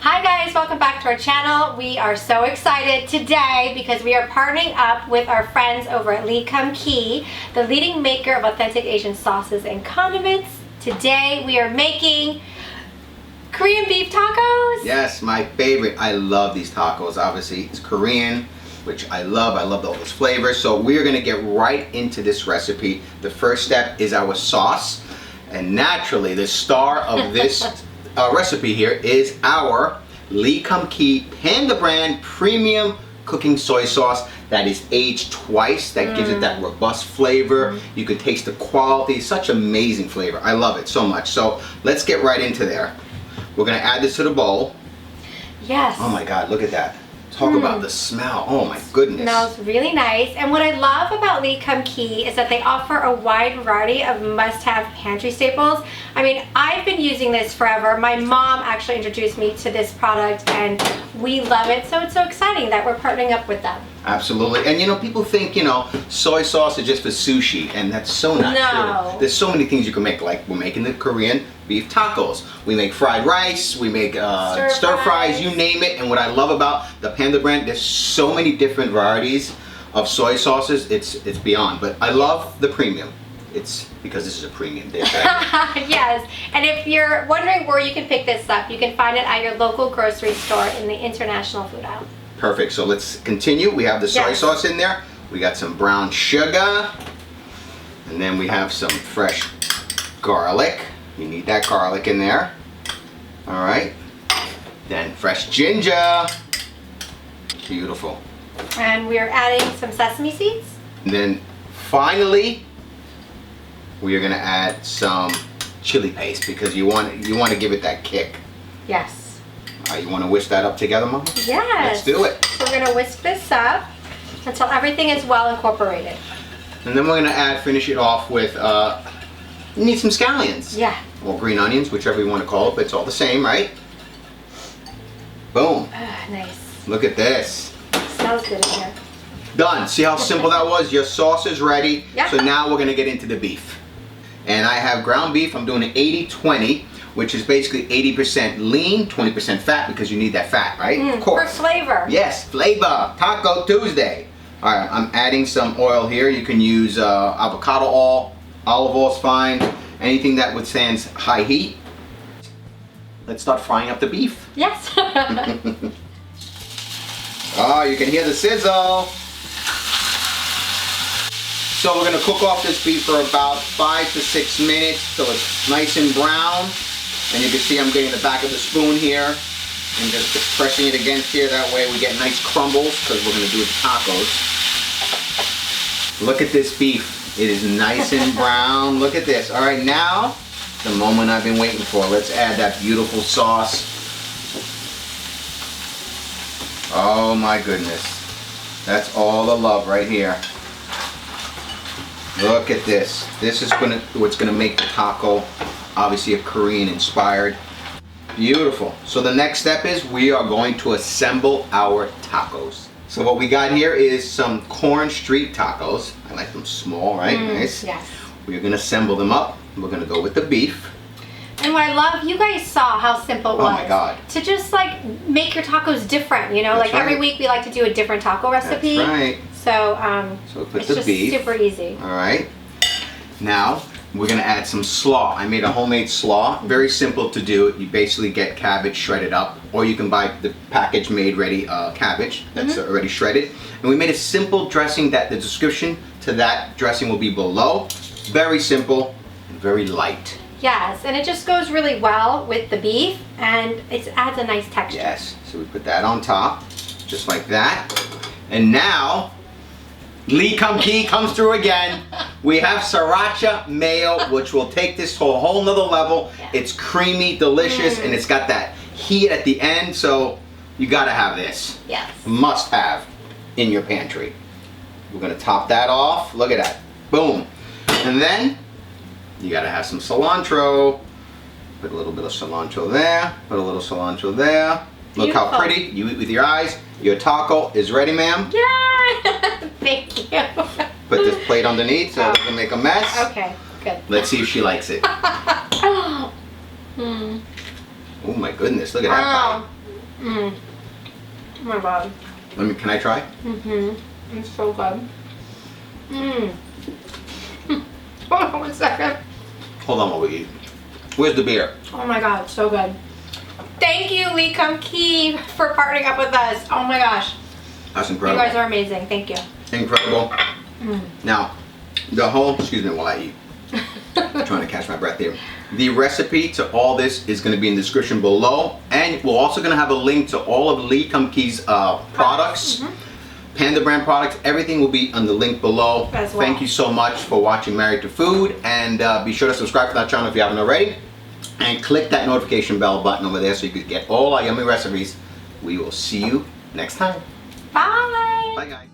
Hi guys, welcome back to our channel. We are so excited today because we are partnering up with our friends over at Lee Kum Kee, the leading maker of authentic Asian sauces and condiments. Today we are making Korean beef tacos. Yes, my favorite. I love these tacos. Obviously, it's Korean, which I love. I love all those flavors. So we are going to get right into this recipe. The first step is our sauce. And naturally, the star of this recipe here is our Lee Kum Kee Panda brand premium cooking soy sauce that is aged twice. That gives it that robust flavor. You can taste the quality. Such amazing flavor. I love it so much. So let's get right into there. We're going to add this to the bowl. Yes. Oh my God, look at that. Talk about the smell. Oh my goodness. Smells really nice. And what I love about Lee Kum Kee is that they offer a wide variety of must-have pantry staples. I mean, I've been using this forever. My mom actually introduced me to this product and we love it. So it's so exciting that we're partnering up with them. Absolutely. And you know, people think, you know, soy sauce is just for sushi, and that's so not true. There's so many things you can make, like we're making the Korean beef tacos. We make fried rice, we make stir fries, you name it. And what I love about the Panda brand, there's so many different varieties of soy sauces, it's beyond. But I love the premium. It's because this is a premium dish. Yes, and if you're wondering where you can pick this up, you can find it at your local grocery store in the international food aisle. Perfect. So let's continue. We have the soy sauce in there. We got some brown sugar. And then we have some fresh garlic. You need that garlic in there. All right. Then fresh ginger. Beautiful. And we are adding some sesame seeds. And then finally, we are going to add some chili paste because you want to give it that kick. Yes. You want to whisk that up together, Mama? Yes. Let's do it. So we're going to whisk this up until everything is well incorporated. And then we're going to finish it off with, you need some scallions. Yeah. Or green onions, whichever you want to call it, but it's all the same, right? Boom. Nice. Look at this. Smells good in here. Done. See how simple that was? Your sauce is ready. Yeah. So now we're going to get into the beef. And I have ground beef. I'm doing an 80-20. Which is basically 80% lean, 20% fat, because you need that fat, right? Of course. For flavor. Yes, flavor. Taco Tuesday. All right, I'm adding some oil here. You can use avocado oil. Olive oil is fine. Anything that withstands high heat. Let's start frying up the beef. Yes. Oh, you can hear the sizzle. So we're going to cook off this beef for about 5 to 6 minutes till it's nice and brown. And you can see I'm getting the back of the spoon here and just pressing it against here. That way we get nice crumbles because we're going to do it tacos. Look at this beef. It is nice and brown. Look at this. All right, now the moment I've been waiting for. Let's add that beautiful sauce. Oh my goodness. That's all the love right here. Look at this. This is what's going to make the taco. Obviously a Korean inspired. Beautiful. So the next step is we are going to assemble our tacos. So what we got here is some corn street tacos. I like them small, right? Nice. Yes. We're going to assemble them up. We're going to go with the beef. And what I love, you guys saw how simple it was. Oh my God. To just like make your tacos different, you know? That's like every right. week we like to do a different taco recipe. That's right. So, So we put it's the just beef. super easy. All right. Now we're going to add some slaw. I made a homemade slaw. Very simple to do. You basically get cabbage shredded up, or you can buy the package made ready cabbage that's already shredded. And we made a simple dressing that the description to that dressing will be below. Very simple and very light. Yes, and it just goes really well with the beef and it adds a nice texture. Yes, so we put that on top, just like that. And now, Lee Kum Kee comes through again. We have Sriracha Mayo, which will take this to a whole nother level. Yeah. It's creamy, delicious, and it's got that heat at the end, so you gotta have this. Yes. Must have in your pantry. We're gonna top that off. Look at that. Boom. And then, you gotta have some cilantro. Put a little bit of cilantro there. Put a little cilantro there. Look Beautiful. how pretty. You eat with your eyes. Your taco is ready, ma'am. Yeah! Thank you. Put this plate underneath so it doesn't make a mess. Okay, good. Let's see if she likes it. Oh my goodness, look at that bite. Oh my god. Can I try? It's so good. Hold on 1 second. Hold on while we eat. Where's the beer? Oh my god, so good. Thank you, Lee Kum Kee, for partnering up with us. Oh my gosh. That's incredible. You guys are amazing. Thank you. Incredible. Now, the whole, excuse me while I eat. I'm trying to catch my breath here. The recipe to all this is going to be in the description below, and we're also going to have a link to all of Lee Kum Kee's products. Panda brand products, everything will be on the link below. As well. Thank you so much for watching Married to Food, and be sure to subscribe to that channel if you haven't already, and click that notification bell button over there so you can get all our yummy recipes. We will see you next time. Bye. Bye guys.